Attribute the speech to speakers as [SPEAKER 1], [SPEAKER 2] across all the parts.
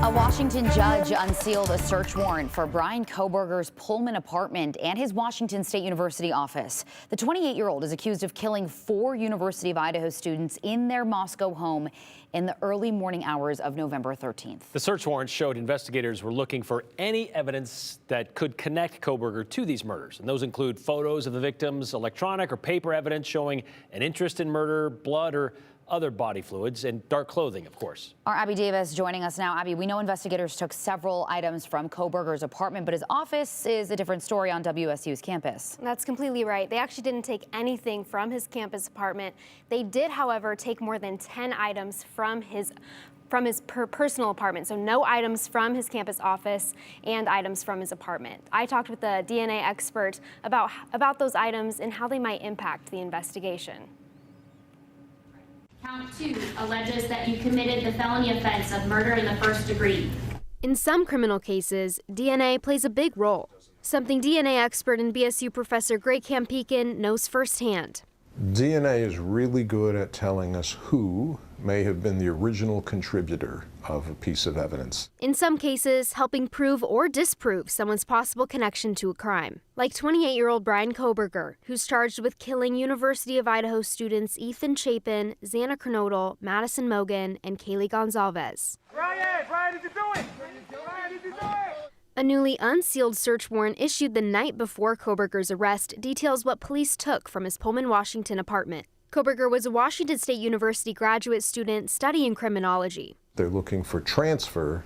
[SPEAKER 1] A Washington judge unsealed a search warrant for Bryan Kohberger's Pullman apartment and his Washington State University office. The 28-year-old is accused of killing 4 University of Idaho students in their Moscow home in the early morning hours of November 13th.
[SPEAKER 2] The search warrant showed investigators were looking for any evidence that could connect Kohberger to these murders. And those include photos of the victims, electronic or paper evidence showing an interest in murder, blood, or other body fluids, and dark clothing, of course.
[SPEAKER 1] Our Abby Davis joining us now. Abby, we know investigators took several items from Kohberger's apartment, but his office is a different story on WSU's campus.
[SPEAKER 3] That's completely right. They actually didn't take anything from his campus apartment. They did, however, take more than 10 items from his personal apartment. So no items from his campus office and items from his apartment. I talked with a DNA expert about those items and how they might impact the investigation.
[SPEAKER 4] Count 2 alleges that you committed the felony offense of murder in the first degree.
[SPEAKER 3] In some criminal cases, DNA plays a big role, something DNA expert and BSU professor Greg Kampekin knows firsthand.
[SPEAKER 5] DNA is really good at telling us who may have been the original contributor of a piece of evidence.
[SPEAKER 3] In some cases, helping prove or disprove someone's possible connection to a crime. Like 28-year-old Bryan Kohberger, who's charged with killing University of Idaho students Ethan Chapin, Xana Kernodle, Madison Mogan, and Kaylee Gonzalez.
[SPEAKER 6] Bryan, did you do it? Bryan, did you do it?
[SPEAKER 3] A newly unsealed search warrant issued the night before Kohberger's arrest details what police took from his Pullman, Washington apartment. Kohberger was a Washington State University graduate student studying criminology.
[SPEAKER 5] They're looking for transfer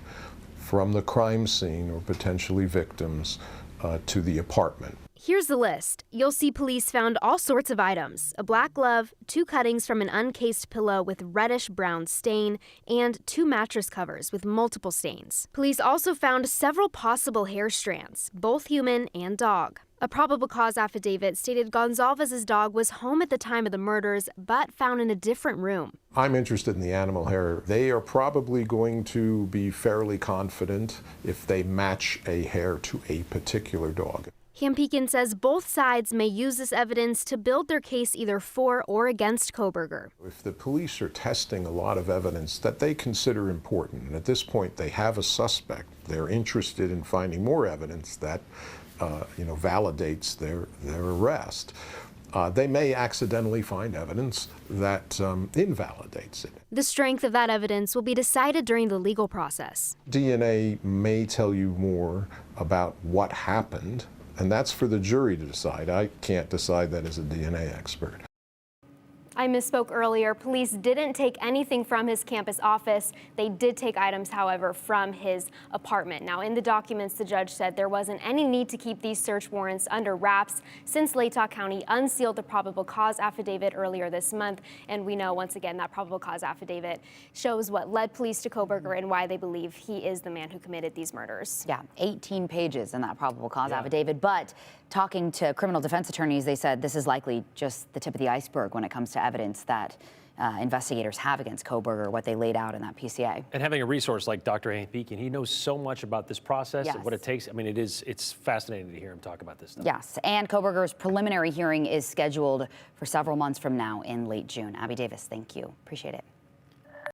[SPEAKER 5] from the crime scene or potentially victims to the apartment.
[SPEAKER 3] Here's the list. You'll see police found all sorts of items: a black glove, 2 cuttings from an uncased pillow with reddish-brown stain, and 2 mattress covers with multiple stains. Police also found several possible hair strands, both human and dog. A probable cause affidavit stated Gonzalez's dog was home at the time of the murders, but found in a different room.
[SPEAKER 5] I'm interested in the animal hair. They are probably going to be fairly confident if they match a hair to a particular dog.
[SPEAKER 3] Kampekin says both sides may use this evidence to build their case either for or against Kohberger.
[SPEAKER 5] If the police are testing a lot of evidence that they consider important, and at this point they have a suspect, they're interested in finding more evidence that validates their arrest. They may accidentally find evidence that invalidates it.
[SPEAKER 3] The strength of that evidence will be decided during the legal process.
[SPEAKER 5] DNA may tell you more about what happened, and that's for the jury to decide. I can't decide that as a DNA expert.
[SPEAKER 3] I misspoke earlier. Police didn't take anything from his campus office. They did take items, however, from his apartment. Now, in the documents, the judge said there wasn't any need to keep these search warrants under wraps since Latah County unsealed the probable cause affidavit earlier this month. And we know, once again, that probable cause affidavit shows what led police to Kohberger and why they believe he is the man who committed these murders.
[SPEAKER 1] Yeah, 18 pages in that probable cause affidavit. But talking to criminal defense attorneys, they said this is likely just the tip of the iceberg when it comes to evidence that investigators have against Kohberger, what they laid out in that PCA.
[SPEAKER 2] And having a resource like Dr. Kampekin, he knows so much about this process and what it takes. I mean, it's fascinating to hear him talk about this stuff.
[SPEAKER 1] Yes, and Kohberger's preliminary hearing is scheduled for several months from now in late June. Abby Davis, thank you. Appreciate it.